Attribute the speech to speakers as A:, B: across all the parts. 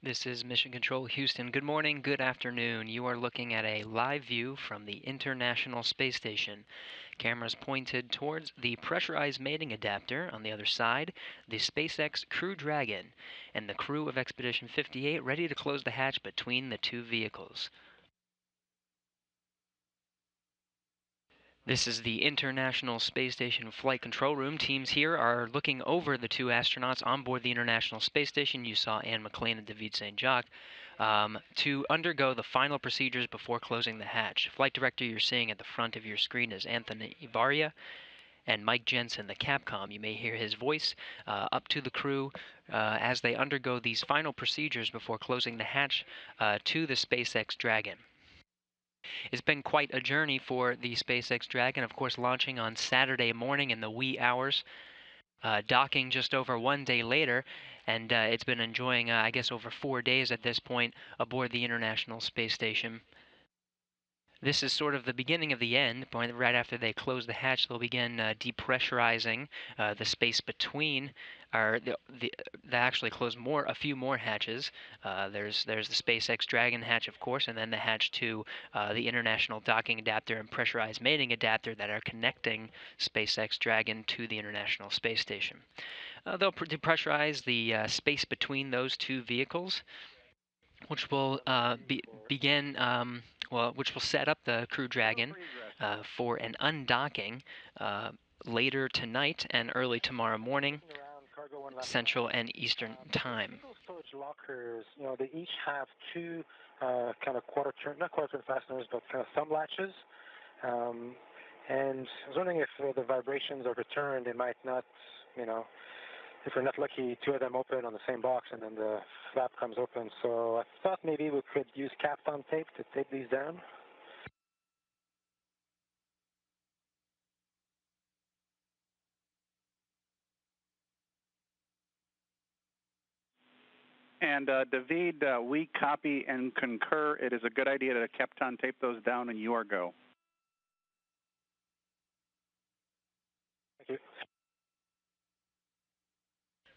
A: This is Mission Control Houston. Good morning, good afternoon. You are looking at a live view from the International Space Station. Cameras pointed towards the pressurized mating adapter on the other side, the SpaceX Crew Dragon, and the crew of Expedition 58 ready to close the hatch between the two vehicles. This is the International Space Station Flight Control Room. Teams here are looking over the two astronauts on board the International Space Station. You saw Anne McClain and David St. Jacques to undergo the final procedures before closing the hatch. Flight director you're seeing at the front of your screen is Anthony Ibarria, and Mike Jensen, the Capcom. You may hear his voice up to the crew as they undergo these final procedures before closing the hatch to the SpaceX Dragon. It's been quite a journey for the SpaceX Dragon, of course, launching on Saturday morning in the wee hours, docking just over 1 day later, and it's been enjoying, I guess, over 4 days at this point aboard the International Space Station. This is sort of the beginning of the end. Right after they close the hatch, they'll begin depressurizing the space between, or they actually close a few more hatches. There's the SpaceX Dragon hatch, of course, and then the hatch to the International Docking Adapter and Pressurized Mating Adapter that are connecting SpaceX Dragon to the International Space Station. They'll depressurize the space between those two vehicles, which will begin, which will set up the Crew Dragon for an undocking later tonight and early tomorrow morning, Central and Eastern Time.
B: Storage lockers, they each have two kind of not quarter turn fasteners, but kind of thumb latches. And I was wondering if the vibrations of return, they might not, if we're not lucky, two of them open on the same box and then the flap comes open. So I thought maybe we could use Kapton tape to tape these down.
C: And David, we copy and concur. It is a good idea to Kapton tape those down, and you are go.
B: Thank you.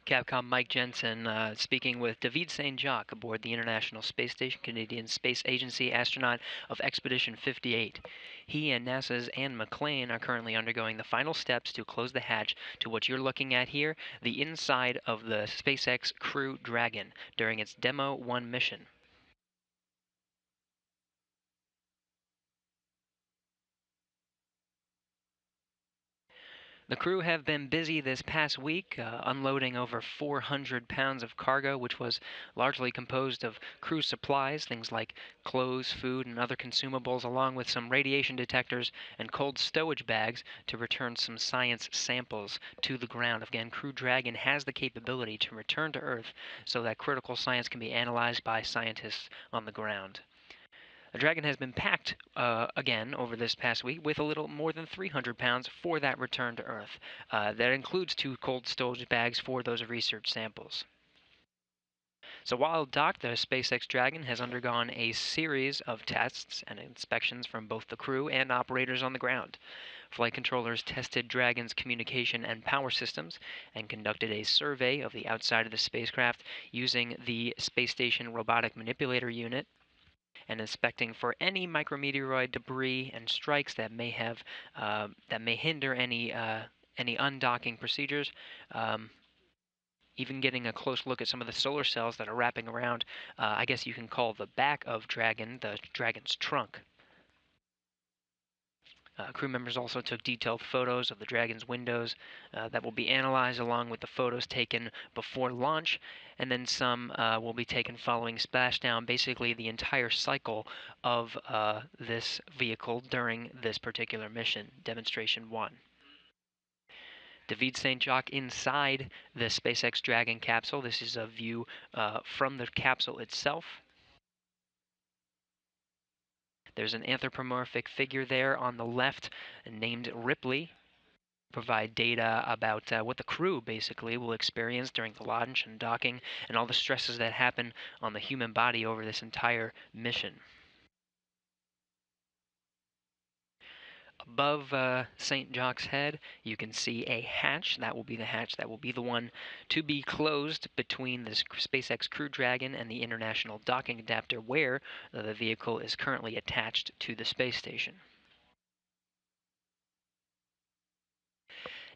A: Capcom Mike Jensen speaking with David St. Jacques aboard the International Space Station, Canadian Space Agency astronaut of Expedition 58. He and NASA's Anne McClain are currently undergoing the final steps to close the hatch to what you're looking at here, the inside of the SpaceX Crew Dragon during its Demo 1 mission. The crew have been busy this past week, unloading over 400 pounds of cargo, which was largely composed of crew supplies, things like clothes, food, and other consumables, along with some radiation detectors and cold stowage bags to return some science samples to the ground. Again, Crew Dragon has the capability to return to Earth so that critical science can be analyzed by scientists on the ground. The Dragon has been packed again over this past week with a little more than 300 pounds for that return to Earth. That includes 2 cold storage bags for those research samples. So while docked, the SpaceX Dragon has undergone a series of tests and inspections from both the crew and operators on the ground. Flight controllers tested Dragon's communication and power systems and conducted a survey of the outside of the spacecraft using the Space Station Robotic Manipulator Unit, and inspecting for any micrometeoroid debris and strikes that may hinder any undocking procedures. Even getting a close look at some of the solar cells that are wrapping around, I guess you can call the back of Dragon, the Dragon's trunk. Crew members also took detailed photos of the Dragon's windows that will be analyzed along with the photos taken before launch, and then some will be taken following splashdown, basically the entire cycle of this vehicle during this particular mission, Demonstration 1. David St. Jacques inside the SpaceX Dragon capsule. This is a view from the capsule itself. There's an anthropomorphic figure there on the left named Ripley. Provide data about what the crew basically will experience during the launch and docking and all the stresses that happen on the human body over this entire mission. Above St. Jacques Head, you can see a hatch. That will be the hatch that will be the one to be closed between the SpaceX Crew Dragon and the International Docking Adapter, where the vehicle is currently attached to the space station.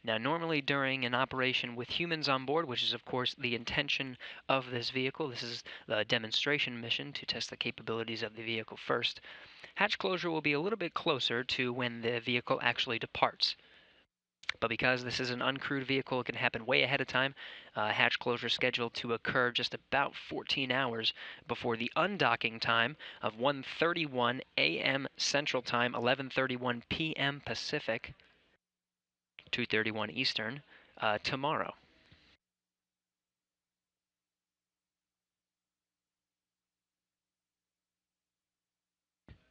A: Now, normally during an operation with humans on board, which is of course the intention of this vehicle, this is the demonstration mission to test the capabilities of the vehicle first, hatch closure will be a little bit closer to when the vehicle actually departs. But because this is an uncrewed vehicle, it can happen way ahead of time. Hatch closure scheduled to occur just about 14 hours before the undocking time of 1:31 a.m. Central Time, 11:31 p.m. Pacific, 2:31 Eastern, tomorrow.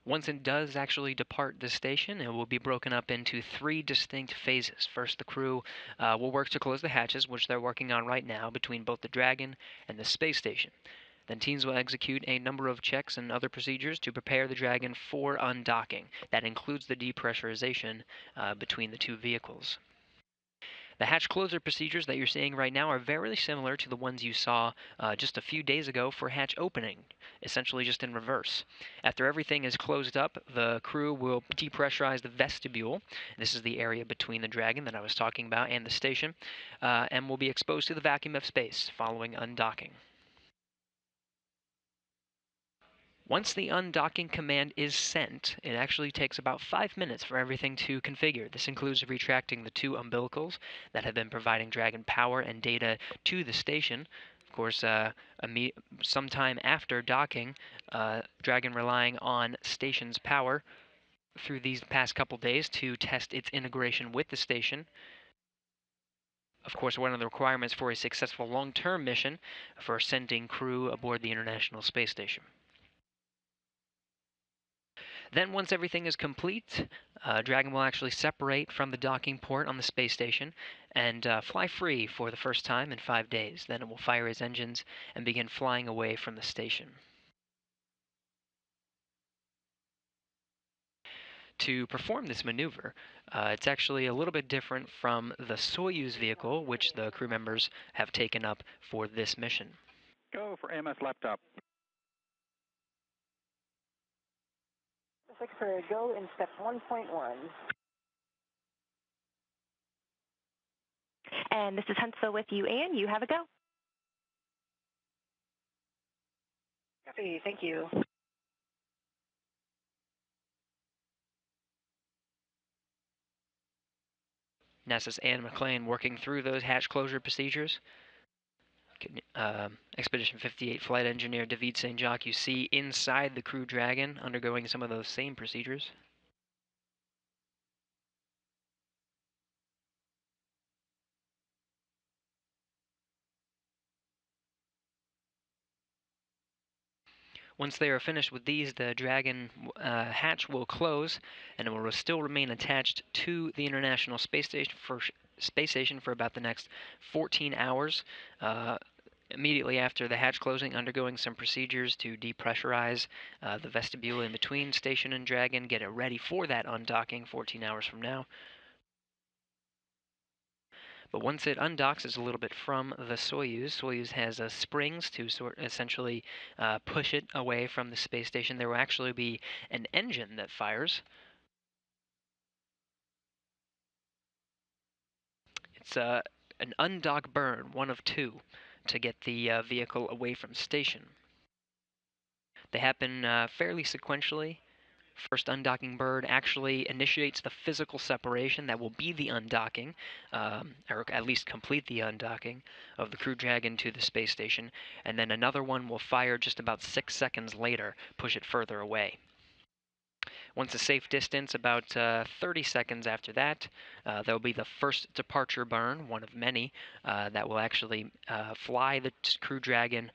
A: Once it does actually depart the station, it will be broken up into 3 distinct phases. First, the crew will work to close the hatches, which they're working on right now, between both the Dragon and the space station. Then teams will execute a number of checks and other procedures to prepare the Dragon for undocking. That includes the depressurization between the two vehicles. The hatch closer procedures that you're seeing right now are very similar to the ones you saw just a few days ago for hatch opening, essentially just in reverse. After everything is closed up, the crew will depressurize the vestibule. This is the area between the Dragon that I was talking about and the station, and will be exposed to the vacuum of space following undocking. Once the undocking command is sent, it actually takes about 5 minutes for everything to configure. This includes retracting the 2 umbilicals that have been providing Dragon power and data to the station. Of course, sometime after docking, Dragon relying on station's power through these past couple days to test its integration with the station. Of course, one of the requirements for a successful long-term mission for sending crew aboard the International Space Station. Then once everything is complete, Dragon will actually separate from the docking port on the space station and fly free for the first time in 5 days. Then it will fire its engines and begin flying away from the station. To perform this maneuver, it's actually a little bit different from the Soyuz vehicle, which the crew members have taken up for this mission.
C: Go for MS laptop.
D: Secretary, go in step 1.1. And this is Huntsville with you, and you have a go. Copy, thank you.
A: NASA's Anne McClain working through those hatch closure procedures. Expedition 58 flight engineer David St. Jacques, you see inside the Crew Dragon undergoing some of those same procedures. Once they are finished with these, the Dragon hatch will close, and it will still remain attached to the International Space Station for about the next 14 hours. Immediately after the hatch closing, undergoing some procedures to depressurize the vestibule in between station and Dragon, get it ready for that undocking 14 hours from now. But once it undocks, it's a little bit from the Soyuz. Soyuz has springs to essentially push it away from the space station. There will actually be an engine that fires. It's an undock burn, one of 2, to get the vehicle away from station. They happen fairly sequentially. First undocking burn actually initiates the physical separation that will be the undocking, or at least complete the undocking of the Crew Dragon to the space station, and then another one will fire just about 6 seconds later, push it further away. Once a safe distance, about 30 seconds after that, there will be the first departure burn, one of many, that will actually fly the Crew Dragon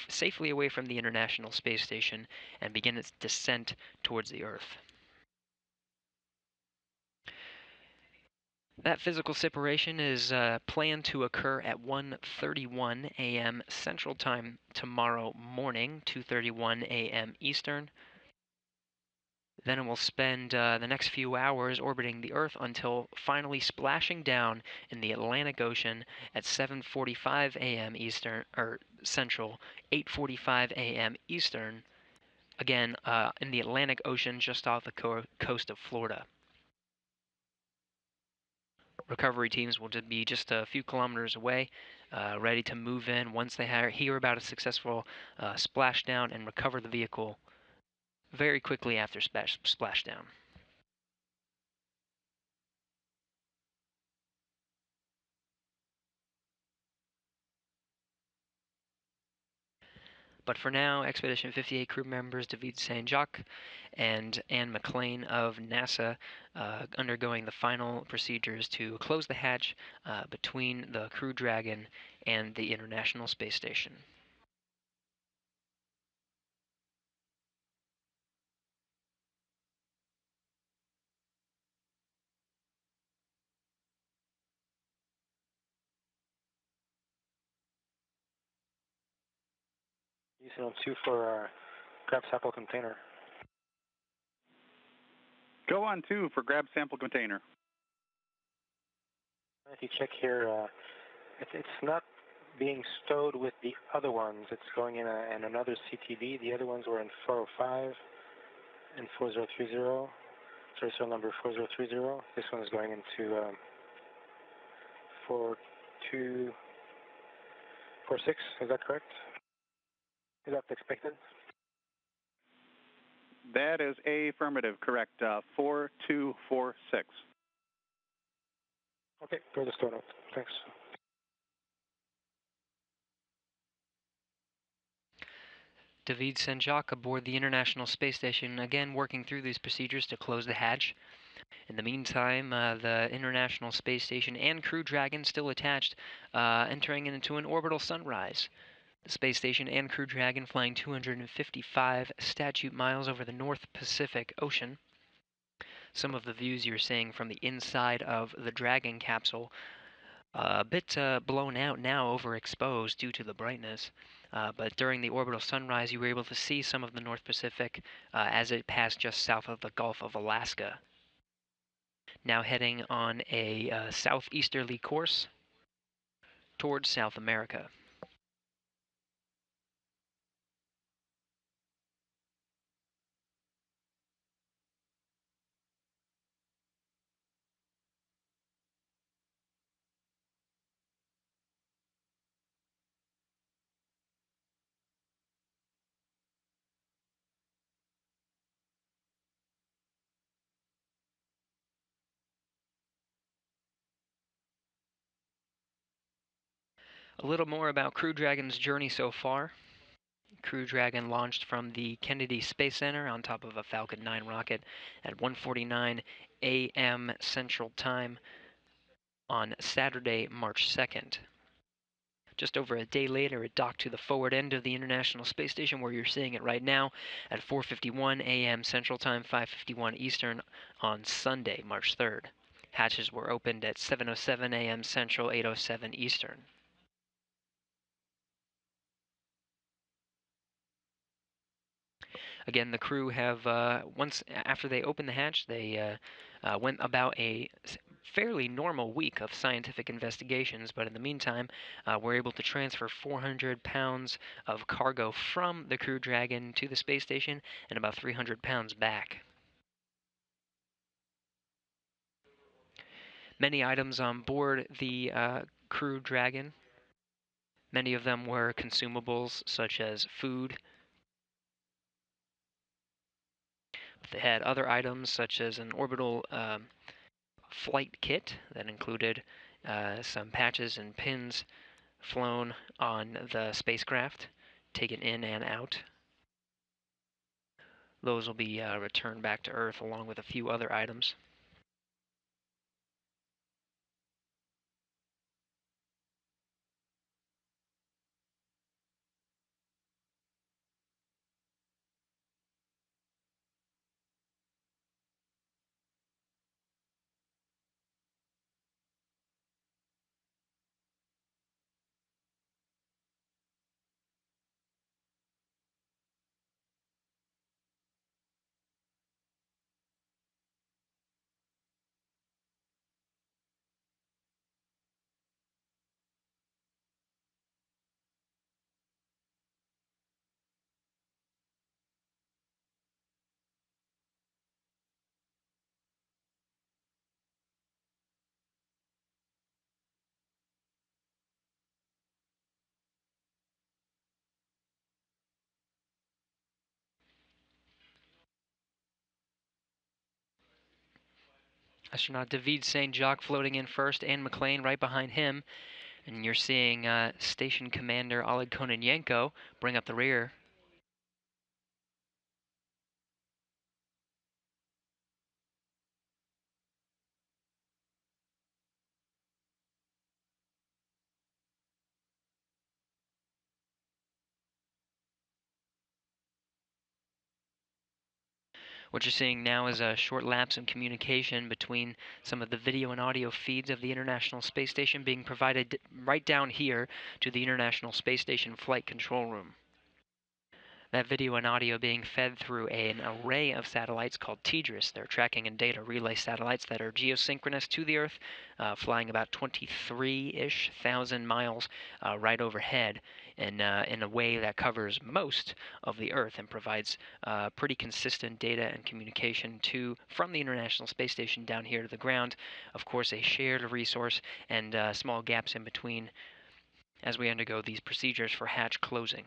A: safely away from the International Space Station and begin its descent towards the Earth. That physical separation is planned to occur at 1:31 a.m. Central Time tomorrow morning, 2:31 a.m. Eastern. Then it will spend the next few hours orbiting the Earth until finally splashing down in the Atlantic Ocean at 7:45 a.m. Eastern, or Central, 8:45 a.m. Eastern, again in the Atlantic Ocean just off the coast of Florida. Recovery teams will be just a few kilometers away, ready to move in once they hear about a successful splashdown and recover the vehicle very quickly after splashdown. But for now, Expedition 58 crew members David St. Jacques and Anne McClain of NASA undergoing the final procedures to close the hatch between the Crew Dragon and the International Space Station.
B: Using on 2 for grab sample container.
C: Go on 2 for grab sample container.
B: If you check here, it's not being stowed with the other ones. It's going in another CTB. The other ones were in 405 and 4030. Sorry, serial number 4030. This one is going into 4246. Is that correct? Is that expected?
C: That is affirmative, correct. 4246.
B: Okay, go to the store note. Thanks.
A: David St. Jacques aboard the International Space Station, again working through these procedures to close the hatch. In the meantime, the International Space Station and Crew Dragon still attached, entering into an orbital sunrise. The space station and Crew Dragon flying 255 statute miles over the North Pacific Ocean. Some of the views you're seeing from the inside of the Dragon capsule, a bit blown out now, overexposed due to the brightness. But during the orbital sunrise, you were able to see some of the North Pacific as it passed just south of the Gulf of Alaska. Now heading on a southeasterly course towards South America. A little more about Crew Dragon's journey so far. Crew Dragon launched from the Kennedy Space Center on top of a Falcon 9 rocket at 1:49 a.m. Central Time on Saturday, March 2nd. Just over a day later, it docked to the forward end of the International Space Station, where you're seeing it right now, at 4:51 a.m. Central Time, 5:51 Eastern on Sunday, March 3rd. Hatches were opened at 7:07 a.m. Central, 8:07 Eastern. Again, the crew have, once after they opened the hatch, they went about a fairly normal week of scientific investigations, but in the meantime, were able to transfer 400 pounds of cargo from the Crew Dragon to the space station and about 300 pounds back. Many items on board the Crew Dragon. Many of them were consumables such as food. They had other items such as an orbital flight kit that included some patches and pins flown on the spacecraft, taken in and out. Those will be returned back to Earth along with a few other items. Astronaut David St. Jacques floating in first, and McLean right behind him. And you're seeing Station Commander Oleg Kononenko bring up the rear. What you're seeing now is a short lapse in communication between some of the video and audio feeds of the International Space Station being provided right down here to the International Space Station Flight Control Room. That video and audio being fed through an array of satellites called TDRS. They're tracking and data relay satellites that are geosynchronous to the Earth, flying about 23-ish thousand miles right overhead in a way that covers most of the Earth and provides pretty consistent data and communication from the International Space Station down here to the ground. Of course, a shared resource and small gaps in between as we undergo these procedures for hatch closing.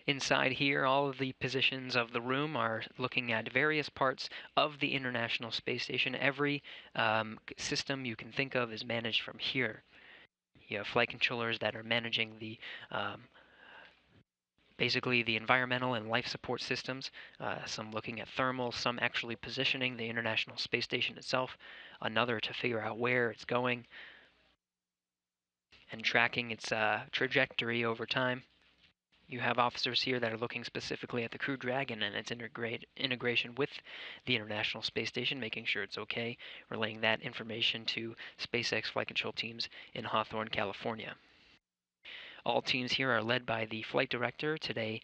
A: Inside here, all of the positions of the room are looking at various parts of the International Space Station. Every system you can think of is managed from here. You have flight controllers that are managing basically the environmental and life support systems, some looking at thermal, some actually positioning the International Space Station itself, another to figure out where it's going and tracking its trajectory over time. You have officers here that are looking specifically at the Crew Dragon and its integration with the International Space Station, making sure it's okay, relaying that information to SpaceX flight control teams in Hawthorne, California. All teams here are led by the flight director today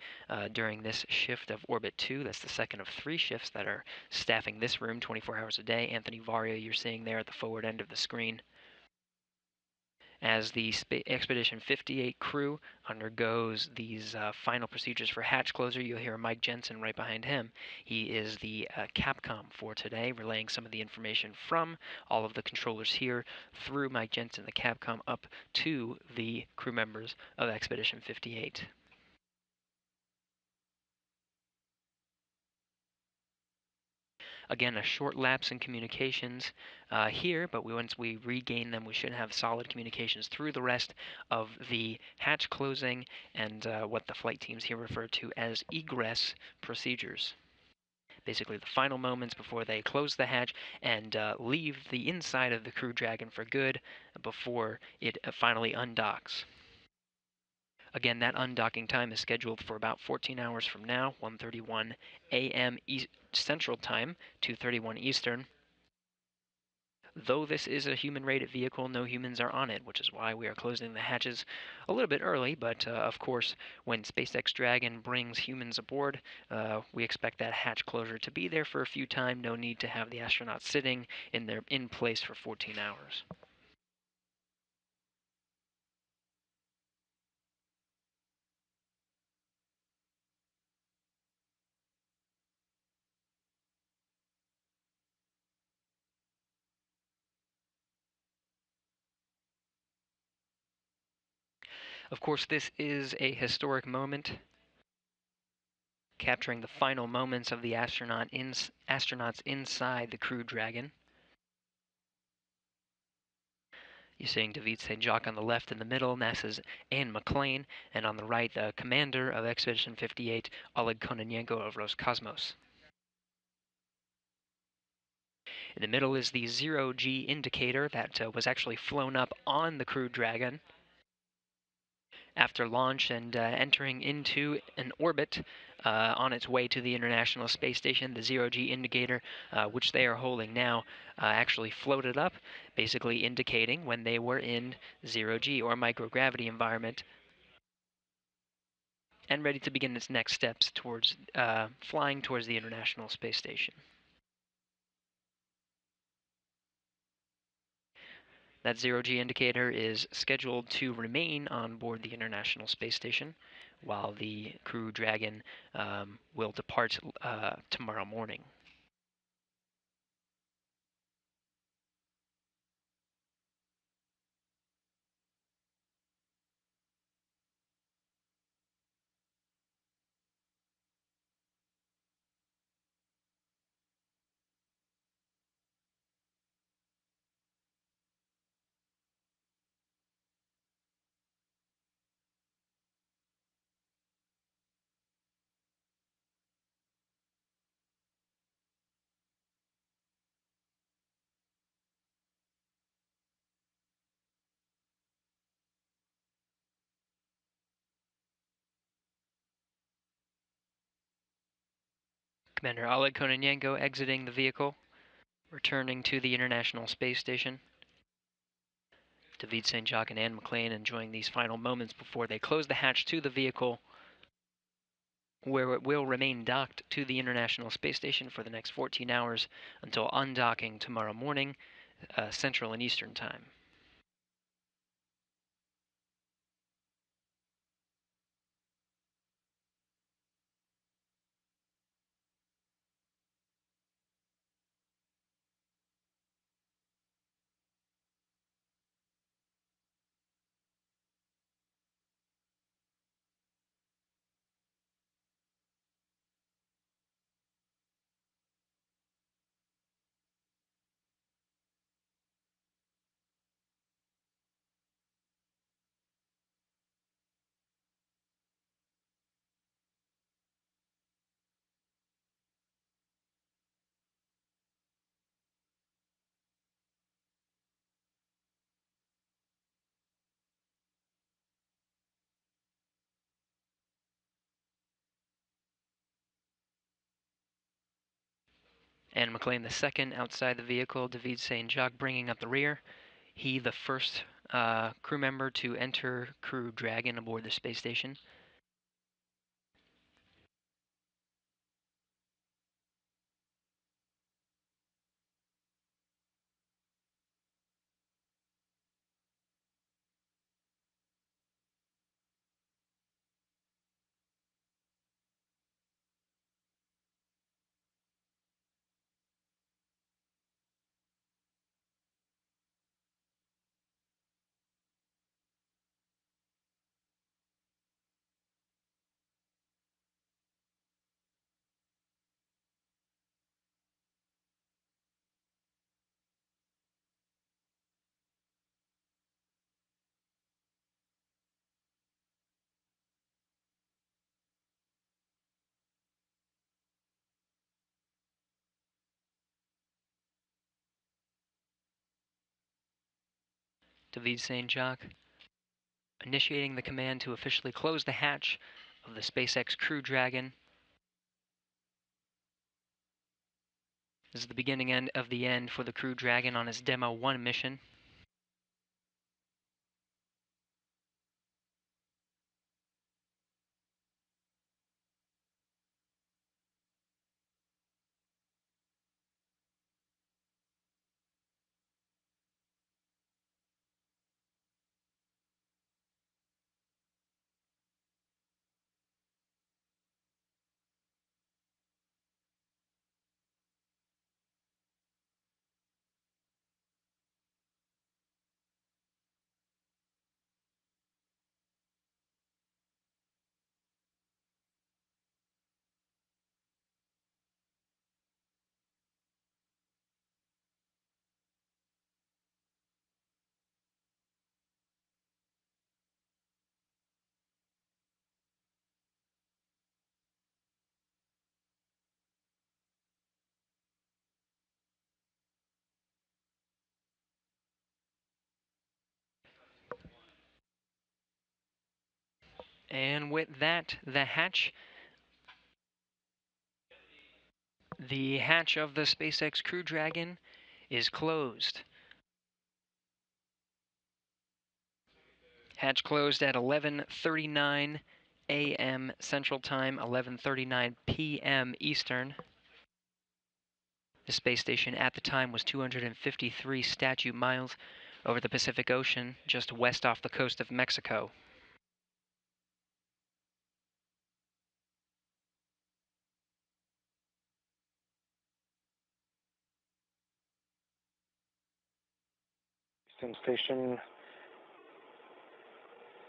A: during this shift of Orbit 2. That's the second of 3 shifts that are staffing this room 24 hours a day. Anthony Varia, you're seeing there at the forward end of the screen. As the Expedition 58 crew undergoes these final procedures for hatch closure, you'll hear Mike Jensen right behind him. He is the Capcom for today, relaying some of the information from all of the controllers here through Mike Jensen, the Capcom, up to the crew members of Expedition 58. Again, a short lapse in communications here, but once we regain them, we should have solid communications through the rest of the hatch closing and what the flight teams here refer to as egress procedures. Basically, the final moments before they close the hatch and leave the inside of the Crew Dragon for good before it finally undocks. Again, that undocking time is scheduled for about 14 hours from now, 1:31 a.m. Central Time, 2:31 Eastern. Though this is a human-rated vehicle, no humans are on it, which is why we are closing the hatches a little bit early. But of course, when SpaceX Dragon brings humans aboard, we expect that hatch closure to be there for a few times. No need to have the astronauts sitting in place for 14 hours. Of course, this is a historic moment, capturing the final moments of the astronauts inside the Crew Dragon. You're seeing David St. Jacques on the left, in the middle, NASA's Anne McClain, and on the right, the commander of Expedition 58, Oleg Kononenko of Roscosmos. In the middle is the zero-G indicator that was actually flown up on the Crew Dragon after launch and entering into an orbit on its way to the International Space Station. The zero-G indicator, which they are holding now, actually floated up, basically indicating when they were in zero-G or microgravity environment and ready to begin its next steps towards flying towards the International Space Station. That zero-G indicator is scheduled to remain on board the International Space Station while the Crew Dragon will depart tomorrow morning. Commander Oleg Kononenko exiting the vehicle, returning to the International Space Station. David St. Jacques and Anne McClain enjoying these final moments before they close the hatch to the vehicle, where it will remain docked to the International Space Station for the next 14 hours until undocking tomorrow morning, Central and Eastern Time. Anne McClain II outside the vehicle, David St. Jacques bringing up the rear. He the first crew member to enter Crew Dragon aboard the space station. David St. Jacques initiating the command to officially close the hatch of the SpaceX Crew Dragon. This is the beginning of the end for the Crew Dragon on its DM1 mission. And with that, the hatch of the SpaceX Crew Dragon is closed. Hatch closed at 11:39 a.m. Central Time, 11:39 p.m. Eastern. The space station at the time was 253 statute miles over the Pacific Ocean, just west off the coast of Mexico.
B: Houston Station,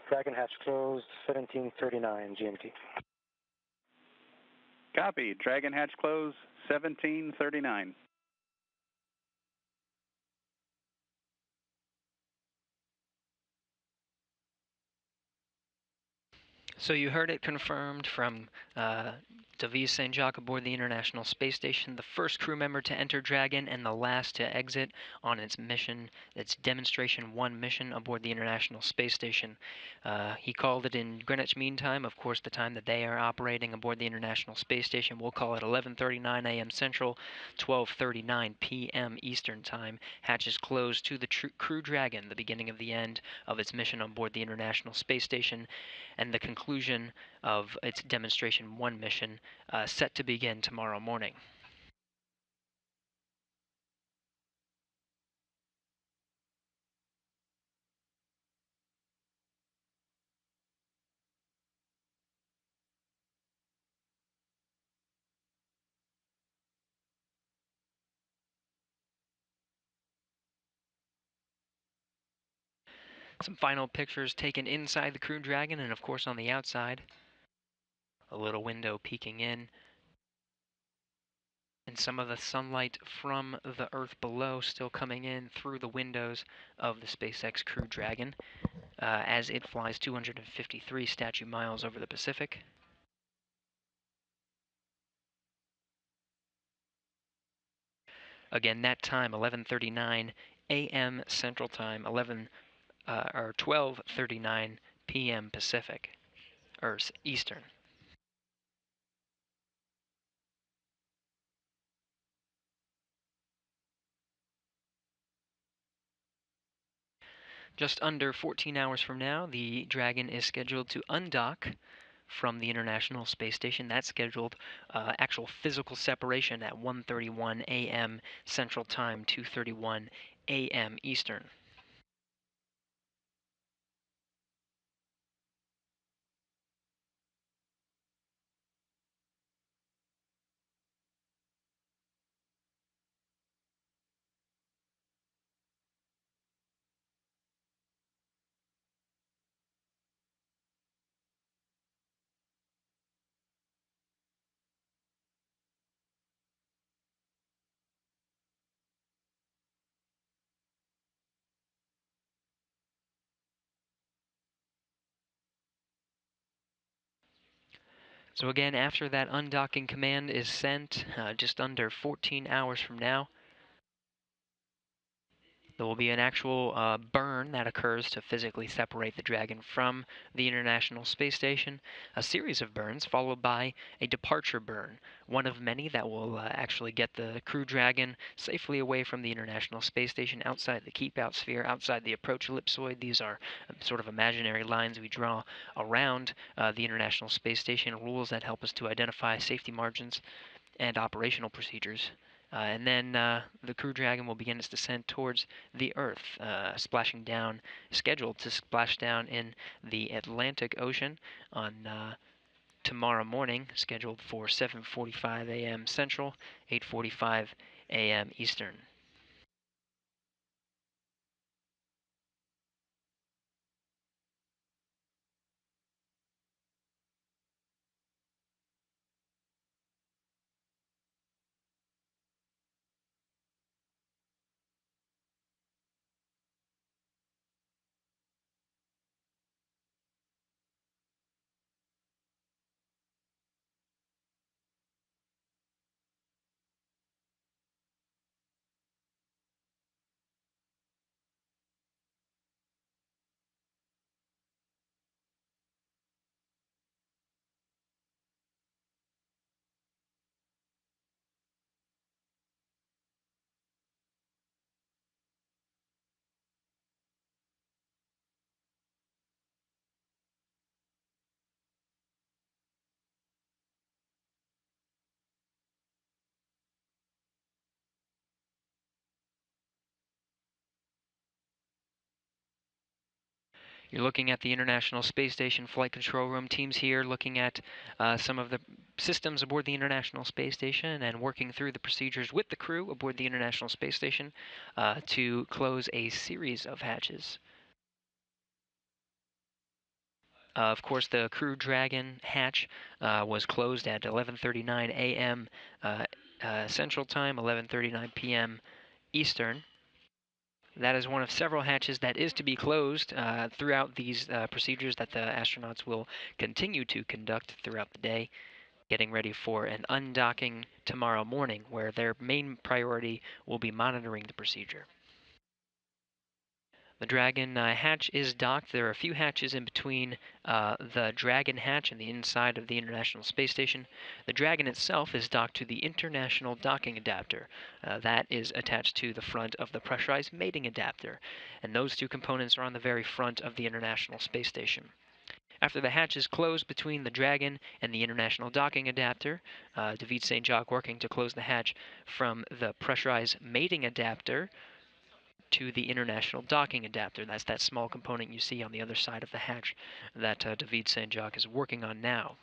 B: Dragon hatch closed, 17:39 GMT.
C: Copy. Dragon hatch close, 17:39.
A: So you heard it confirmed from Davis St. Jacques aboard the International Space Station, the first crew member to enter Dragon and the last to exit on its mission, its Demonstration 1 mission aboard the International Space Station. He called it in Greenwich Mean Time, of course the time that they are operating aboard the International Space Station. We'll call it 11:39 a.m. Central, 12:39 p.m. Eastern Time. Hatches closed to the Crew Dragon, the beginning of the end of its mission on board the International Space Station, and the conclusion of its Demonstration 1 mission set to begin tomorrow morning. Some final pictures taken inside the Crew Dragon and of course on the outside. A little window peeking in, and some of the sunlight from the Earth below still coming in through the windows of the SpaceX Crew Dragon as it flies 253 statute miles over the Pacific. Again, that time 11:39 a.m. Central Time, 12:39 p.m. Pacific, or Eastern. Just under 14 hours from now, the Dragon is scheduled to undock from the International Space Station. That's scheduled actual physical separation at 1:31 a.m. Central Time, 2:31 a.m. Eastern. So again, after that undocking command is sent, just under 14 hours from now, there will be an actual burn that occurs to physically separate the Dragon from the International Space Station, a series of burns followed by a departure burn, one of many that will actually get the Crew Dragon safely away from the International Space Station, outside the keep-out sphere, outside the approach ellipsoid. These are sort of imaginary lines we draw around the International Space Station, rules that help us to identify safety margins and operational procedures. And then the Crew Dragon will begin its descent towards the Earth, scheduled to splash down in the Atlantic Ocean on tomorrow morning, scheduled for 7:45 a.m. Central, 8:45 a.m. Eastern. You're looking at the International Space Station Flight Control Room. Teams here looking at some of the systems aboard the International Space Station and working through the procedures with the crew aboard the International Space Station to close a series of hatches. Of course, the Crew Dragon hatch was closed at 11:39 a.m. Central Time, 11:39 p.m. Eastern. That is one of several hatches that is to be closed throughout these procedures that the astronauts will continue to conduct throughout the day, getting ready for an undocking tomorrow morning, where their main priority will be monitoring the procedure. The Dragon hatch is docked. There are a few hatches in between the Dragon hatch and the inside of the International Space Station. The Dragon itself is docked to the International Docking Adapter. That is attached to the front of the Pressurized Mating Adapter, and those two components are on the very front of the International Space Station. After the hatch is closed between the Dragon and the International Docking Adapter, David St. Jacques working to close the hatch from the Pressurized Mating Adapter to the International Docking Adapter. That's that small component you see on the other side of the hatch that David St. Jacques is working on now.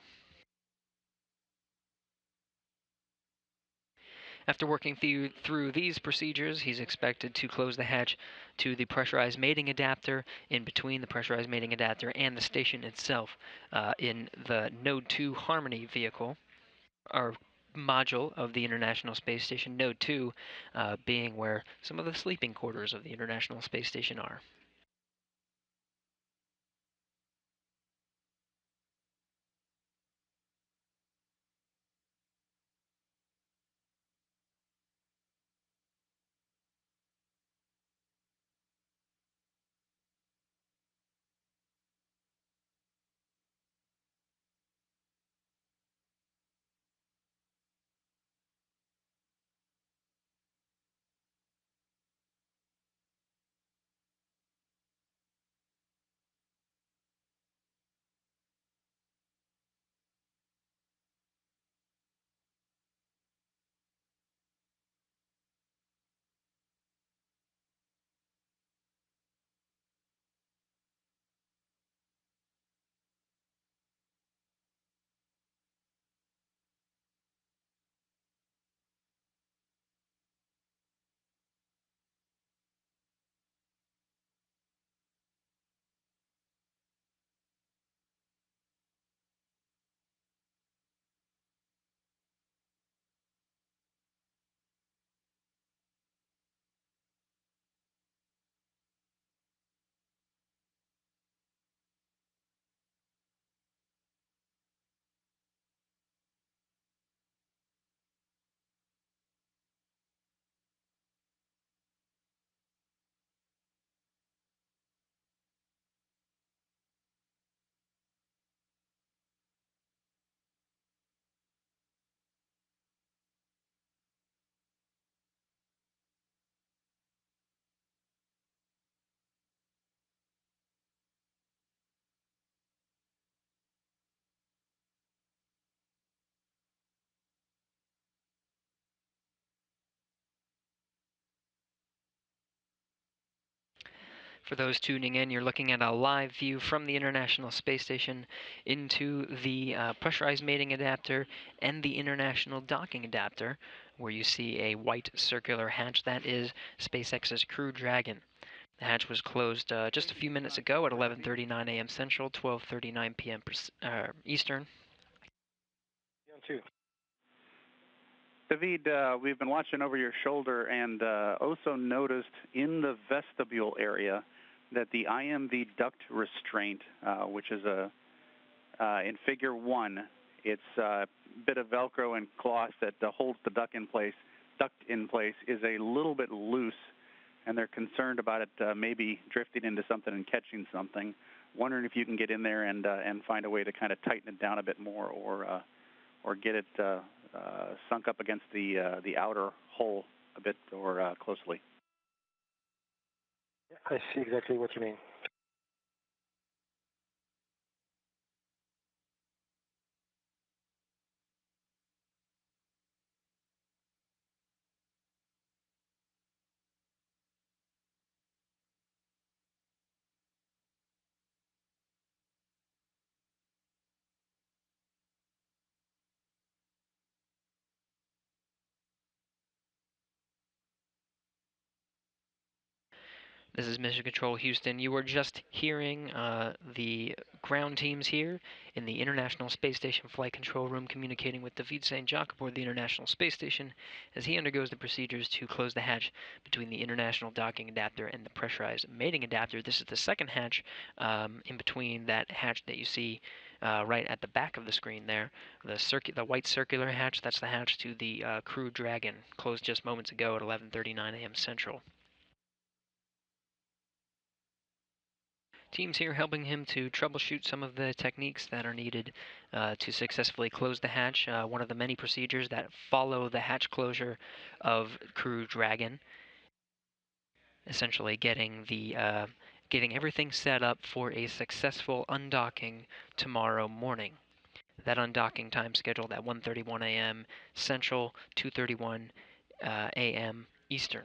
A: After working through these procedures, he's expected to close the hatch to the Pressurized Mating Adapter in between the Pressurized Mating Adapter and the station itself in the Node 2 Harmony vehicle, or module of the International Space Station, Node 2 being where some of the sleeping quarters of the International Space Station are. For those tuning in, you're looking at a live view from the International Space Station into the Pressurized Mating Adapter and the International Docking Adapter, where you see a white circular hatch. That is SpaceX's Crew Dragon. The hatch was closed just a few minutes ago at 11:39 a.m. Central, 12:39 p.m. Eastern.
C: David, we've been watching over your shoulder and also noticed in the vestibule area that the IMV duct restraint, which is in Figure 1, it's a bit of Velcro and cloth that holds the duct in place, is a little bit loose, and they're concerned about it maybe drifting into something and catching something. Wondering if you can get in there and find a way to kind of tighten it down a bit more, or get it sunk up against the outer hole a bit or closely.
B: I see exactly what you mean.
A: This is Mission Control Houston. You were just hearing the ground teams here in the International Space Station Flight Control Room communicating with David St. Jacques aboard the International Space Station as he undergoes the procedures to close the hatch between the International Docking Adapter and the Pressurized Mating Adapter. This is the second hatch in between that hatch that you see right at the back of the screen there. The white circular hatch, that's the hatch to the Crew Dragon, closed just moments ago at 11:39 a.m. Central. Teams here helping him to troubleshoot some of the techniques that are needed to successfully close the hatch. One of the many procedures that follow the hatch closure of Crew Dragon, essentially getting everything set up for a successful undocking tomorrow morning. That undocking time scheduled at 1:31 a.m. Central, 2:31 a.m. Eastern.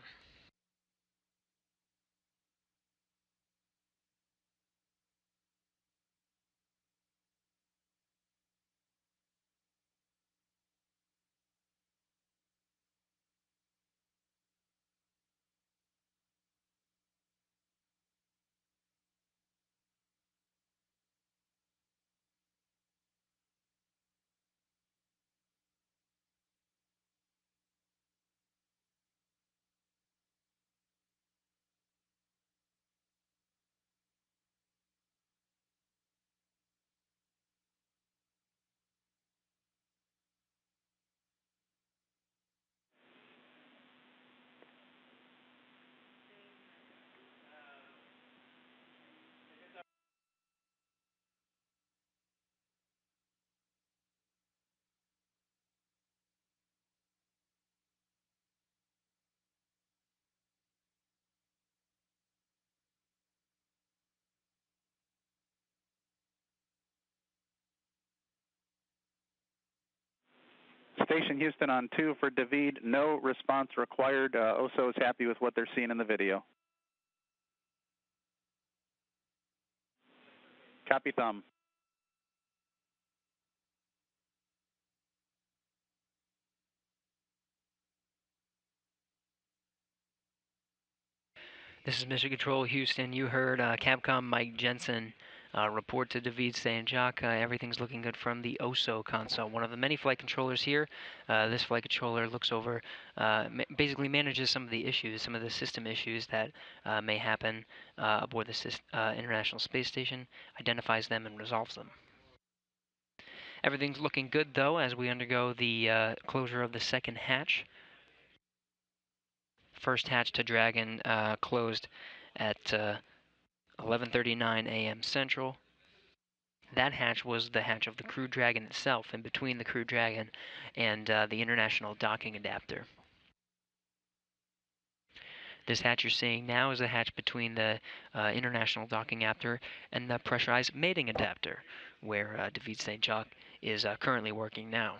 C: Station Houston on 2 for David. No response required. OSO is happy with what they're seeing in the video. Copy thumb.
A: This is Mission Control Houston. You heard Capcom Mike Jensen report to David St. Jacques. Everything's looking good from the OSO console. One of the many flight controllers here. This flight controller looks over, basically manages some of the issues, some of the system issues that may happen aboard the International Space Station, identifies them and resolves them. Everything's looking good, though, as we undergo the closure of the second hatch. First hatch to Dragon closed at 11:39 a.m. Central. That hatch was the hatch of the Crew Dragon itself, in between the Crew Dragon and the International Docking Adapter. This hatch you're seeing now is a hatch between the International Docking Adapter and the Pressurized Mating Adapter, where David St. Jacques is currently working now.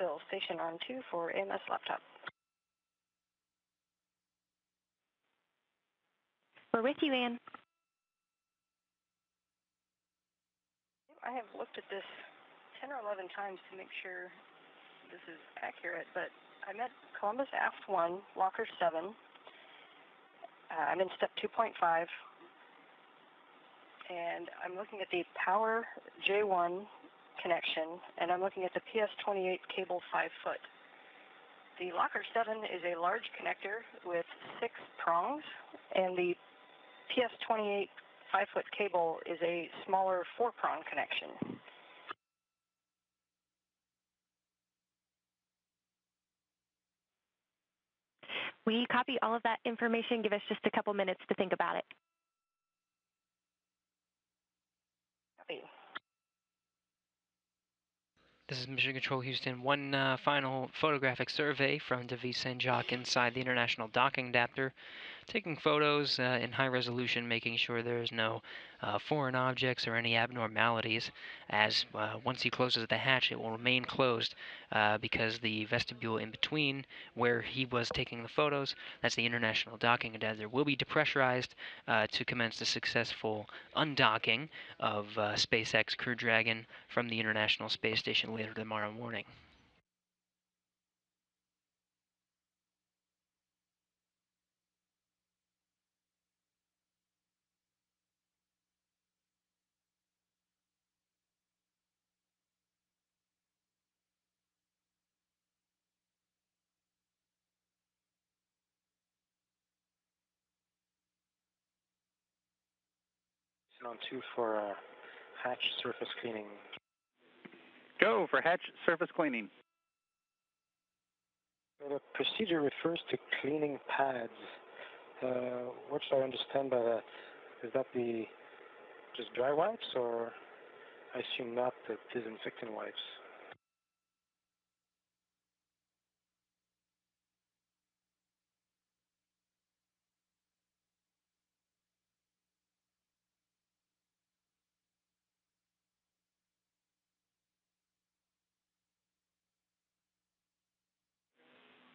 D: Phil, station on 2 for AMS laptop. We're with you, Ann. I have looked at this 10 or 11 times to make sure this is accurate, but I'm at Columbus Aft 1, Locker 7. I'm in step 2.5, and I'm looking at the power J1 connection, and I'm looking at the PS28 cable 5 foot. The Locker 7 is a large connector with 6 prongs, and the PS28 5 foot cable is a smaller 4-prong connection. We copy all of that information. Give us just a couple minutes to think about it. Copy.
A: This is Mission Control Houston. One final photographic survey from David St. Jacques inside the International Docking Adapter. Taking photos in high resolution, making sure there's no foreign objects or any abnormalities, as once he closes the hatch, it will remain closed because the vestibule in between where he was taking the photos, that's the International Docking Adapter, will be depressurized to commence the successful undocking of SpaceX Crew Dragon from the International Space Station later tomorrow morning.
B: On 2 for hatch surface cleaning.
C: Go for hatch surface cleaning.
B: So the procedure refers to cleaning pads. What should I understand by that? Is that the just dry wipes, or I assume not the disinfectant wipes?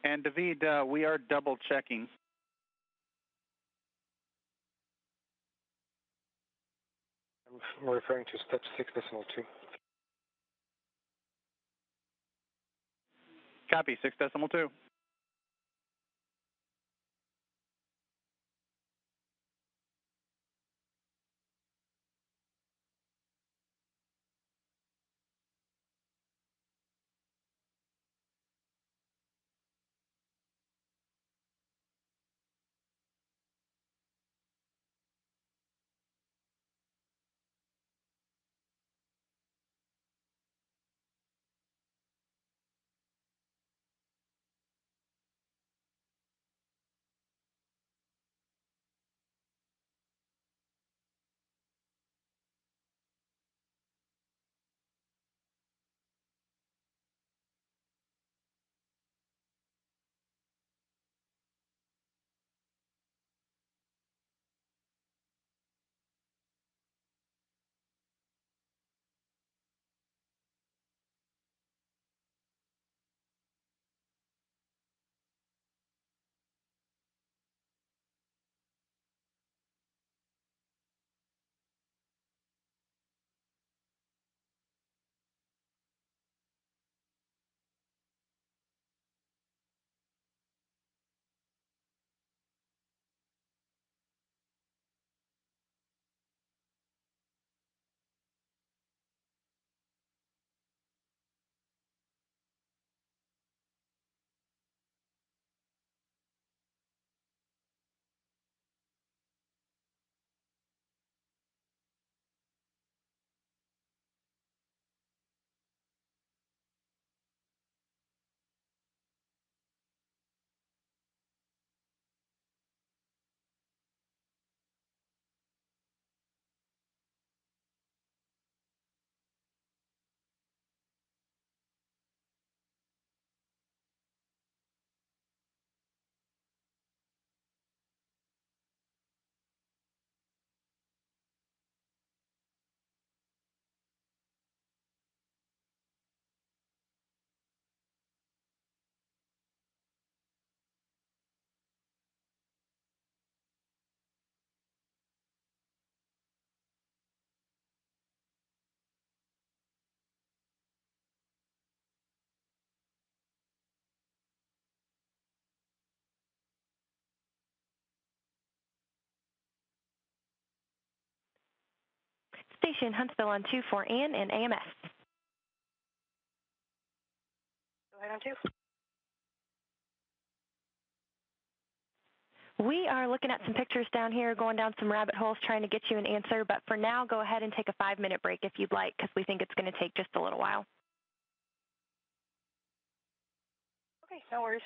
C: And David, we are double checking.
B: I'm referring to step 6.2.
C: Copy, 6.2.
E: Station, Huntsville on 2 for Ann and AMS.
D: Go ahead on 2.
E: We are looking at some pictures down here, going down some rabbit holes, trying to get you an answer. But for now, go ahead and take a 5-minute break if you'd like, because we think it's going to take just a little while.
D: Okay, no worries.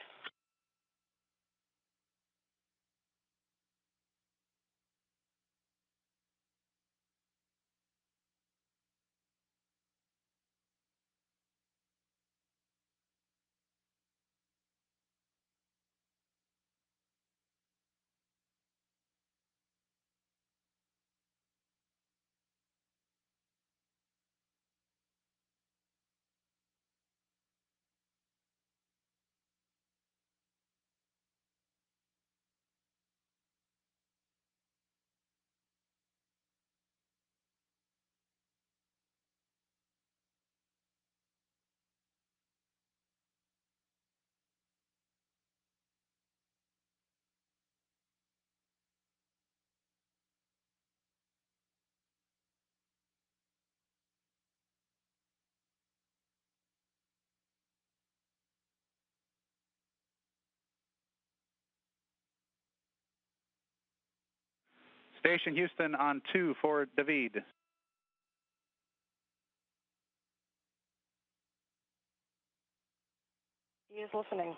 C: Station Houston on 2 for David.
D: He is listening.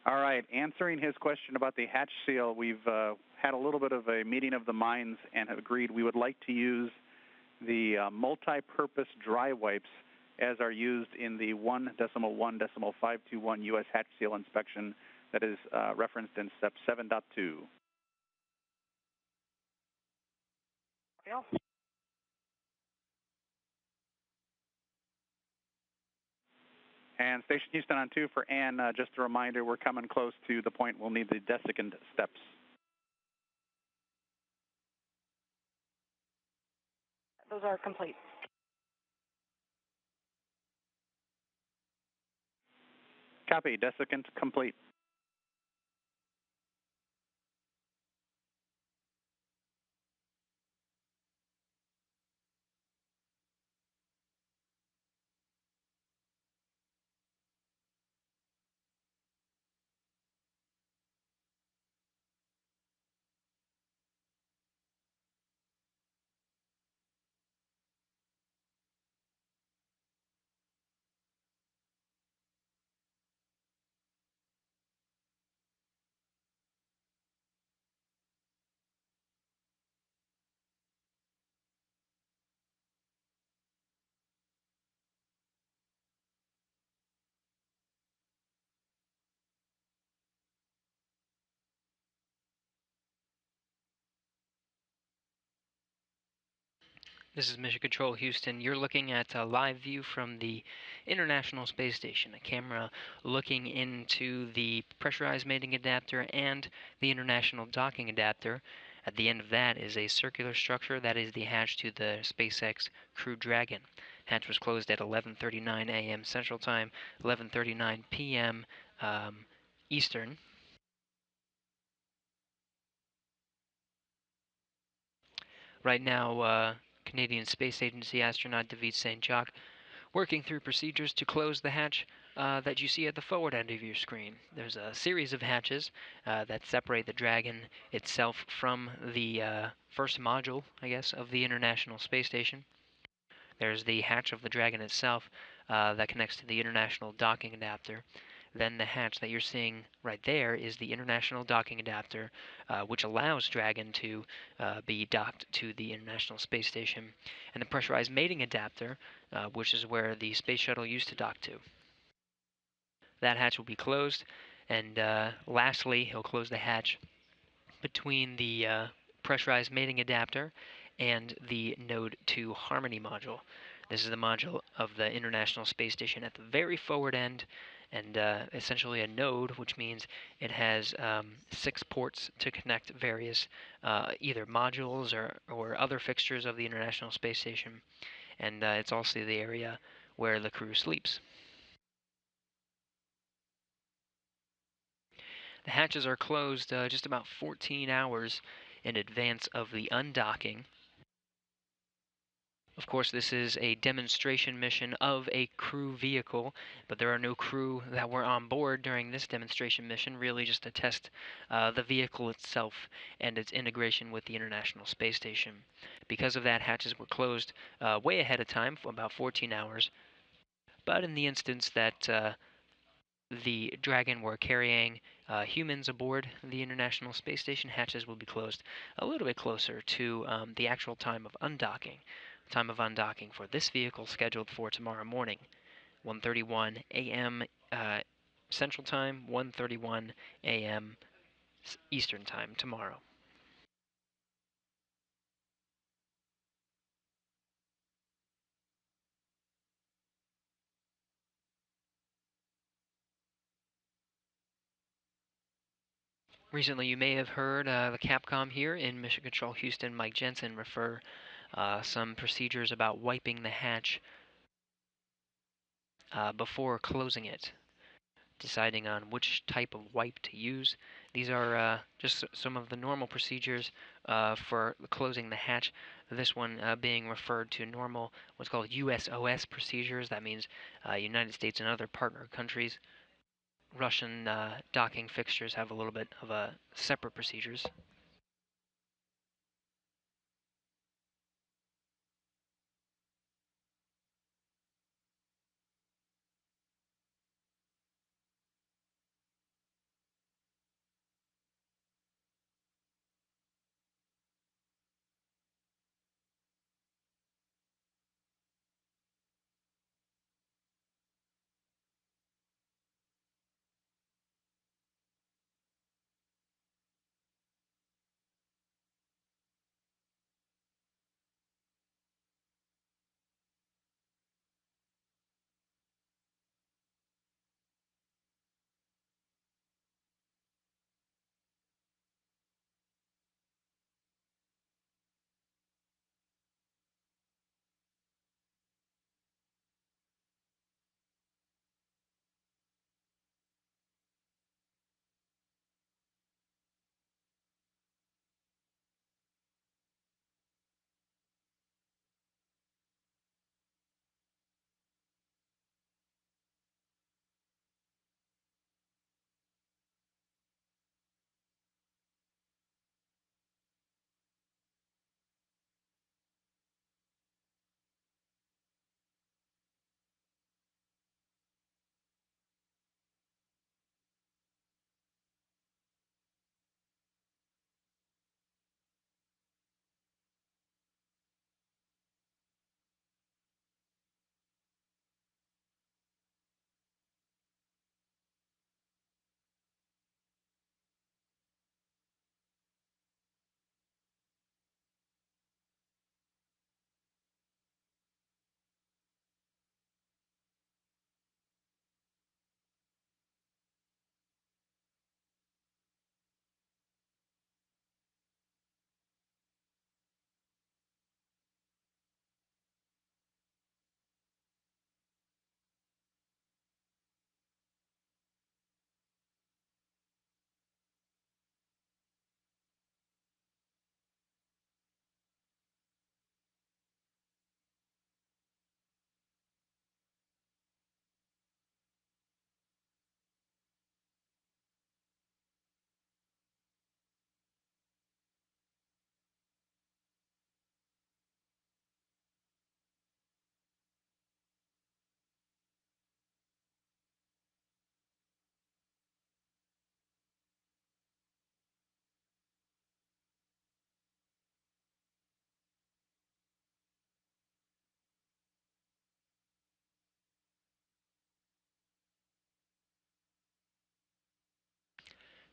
C: All right, answering his question about the hatch seal, we've had a little bit of a meeting of the minds and have agreed we would like to use the multi-purpose dry wipes as are used in the 1.1.521 U.S. hatch seal inspection that is referenced in step 7.2.
D: Yeah.
C: And Station Houston on 2 for Ann, just a reminder, we're coming close to the point we'll need the desiccant steps.
D: Those are complete.
C: Copy, desiccant complete.
A: This is Mission Control Houston. You're looking at a live view from the International Space Station, a camera looking into the pressurized mating adapter and the International Docking Adapter. At the end of that is a circular structure that is the hatch to the SpaceX Crew Dragon. Hatch was closed at 11:39 a.m. Central Time, 11:39 p.m. Eastern. Right now, Canadian Space Agency astronaut David St. Jacques working through procedures to close the hatch that you see at the forward end of your screen. There's a series of hatches that separate the Dragon itself from the first module, I guess, of the International Space Station. There's the hatch of the Dragon itself that connects to the International Docking Adapter. Then the hatch that you're seeing right there is the International Docking Adapter, which allows Dragon to be docked to the International Space Station, and the Pressurized Mating Adapter, which is where the Space Shuttle used to dock to. That hatch will be closed, and lastly, he'll close the hatch between the Pressurized Mating Adapter and the Node 2 Harmony module. This is the module of the International Space Station at the very forward end, and essentially a node, which means it has 6 ports to connect various either modules or other fixtures of the International Space Station, and it's also the area where the crew sleeps. The hatches are closed just about 14 hours in advance of the undocking. Of course, this is a demonstration mission of a crew vehicle, but there are no crew that were on board during this demonstration mission, really just to test the vehicle itself and its integration with the International Space Station. Because of that, hatches were closed way ahead of time, for about 14 hours. But in the instance that the Dragon were carrying humans aboard the International Space Station, hatches will be closed a little bit closer to the actual time of undocking. Time of undocking for this vehicle scheduled for tomorrow morning, 1:31 a.m. Central Time, 1:31 a.m. Eastern Time tomorrow. Recently, you may have heard the Capcom here in Mission Control Houston, Mike Jensen, refer some procedures about wiping the hatch before closing it, deciding on which type of wipe to use. These are just some of the normal procedures for closing the hatch. This one being referred to normal, what's called USOS procedures. That means United States and other partner countries. Russian docking fixtures have a little bit of separate procedures.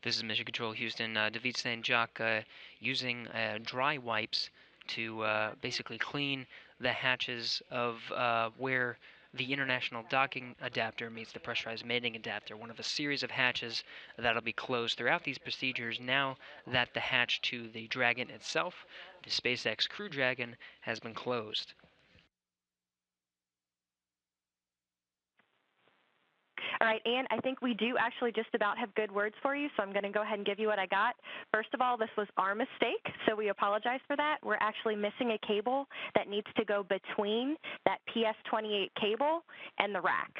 A: This is Mission Control Houston. David St. Jacques using dry wipes to basically clean the hatches of where the international docking adapter meets the pressurized mating adapter, one of a series of hatches that'll be closed throughout these procedures now that the hatch to the Dragon itself, the SpaceX Crew Dragon, has been closed.
E: All right, Ann, I think we do actually just about have good words for you, so I'm going to go ahead and give you what I got. First of all, this was our mistake, so we apologize for that. We're actually missing a cable that needs to go between that PS28 cable and the rack.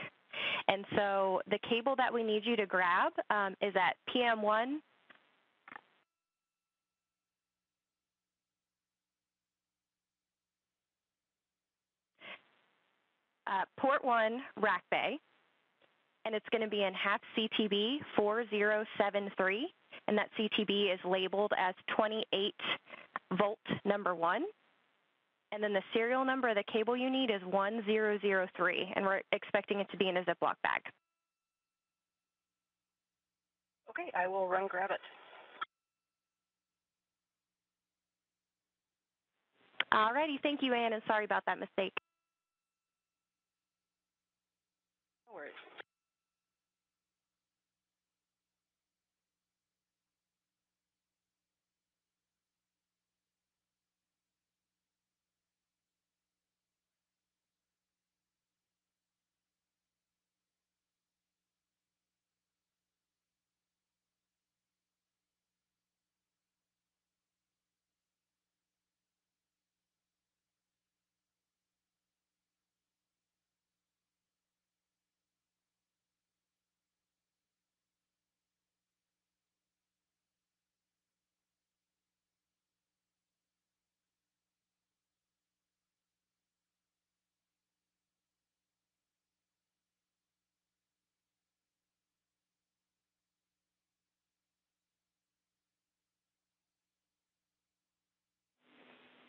E: And so the cable that we need you to grab is at PM1. Port 1 rack bay, and it's going to be in half CTB 4073, and that CTB is labeled as 28 volt number 1. And then the serial number of the cable you need is 1003, and we're expecting it to be in a Ziploc bag.
D: Okay, I will run grab it.
E: All righty, thank you, Ann, and sorry about that mistake.
D: No worries.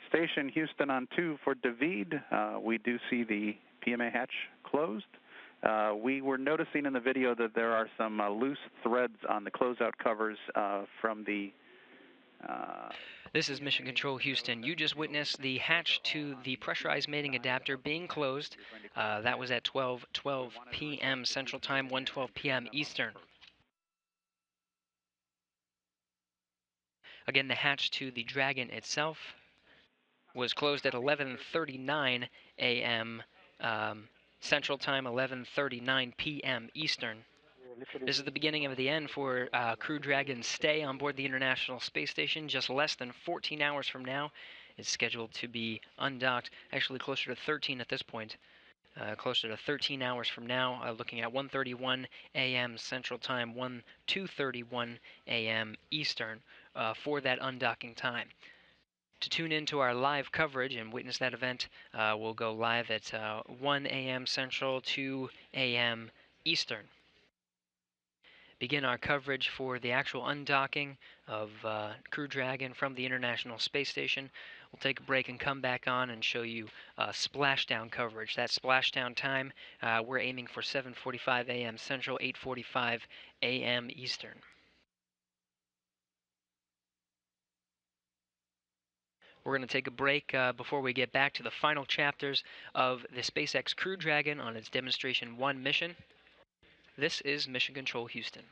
C: Station Houston on 2 for David. We do see the PMA hatch closed. We were noticing in the video that there are some loose threads on the closeout covers from the...
A: This is Mission Control Houston. You just witnessed the hatch to the pressurized mating adapter being closed. That was at 12:12 p.m. Central Time, 1:12 p.m. Eastern. Again, the hatch to the Dragon itself was closed at 11:39 a.m. Central Time, 11:39 p.m. Eastern. This is the beginning of the end for Crew Dragon's stay on board the International Space Station. Just less than 14 hours from now, it's scheduled to be undocked. Actually, closer to 13 at this point. Closer to 13 hours from now, looking at 1:31 a.m. Central Time, 2:31 a.m. Eastern for that undocking time. To tune into our live coverage and witness that event, we'll go live at 1 a.m. Central, 2 a.m. Eastern. Begin our coverage for the actual undocking of Crew Dragon from the International Space Station. We'll take a break and come back on and show you splashdown coverage. That splashdown time, we're aiming for 7:45 a.m. Central, 8:45 a.m. Eastern. We're going to take a break before we get back to the final chapters of the SpaceX Crew Dragon on its Demonstration 1 mission. This is Mission Control Houston.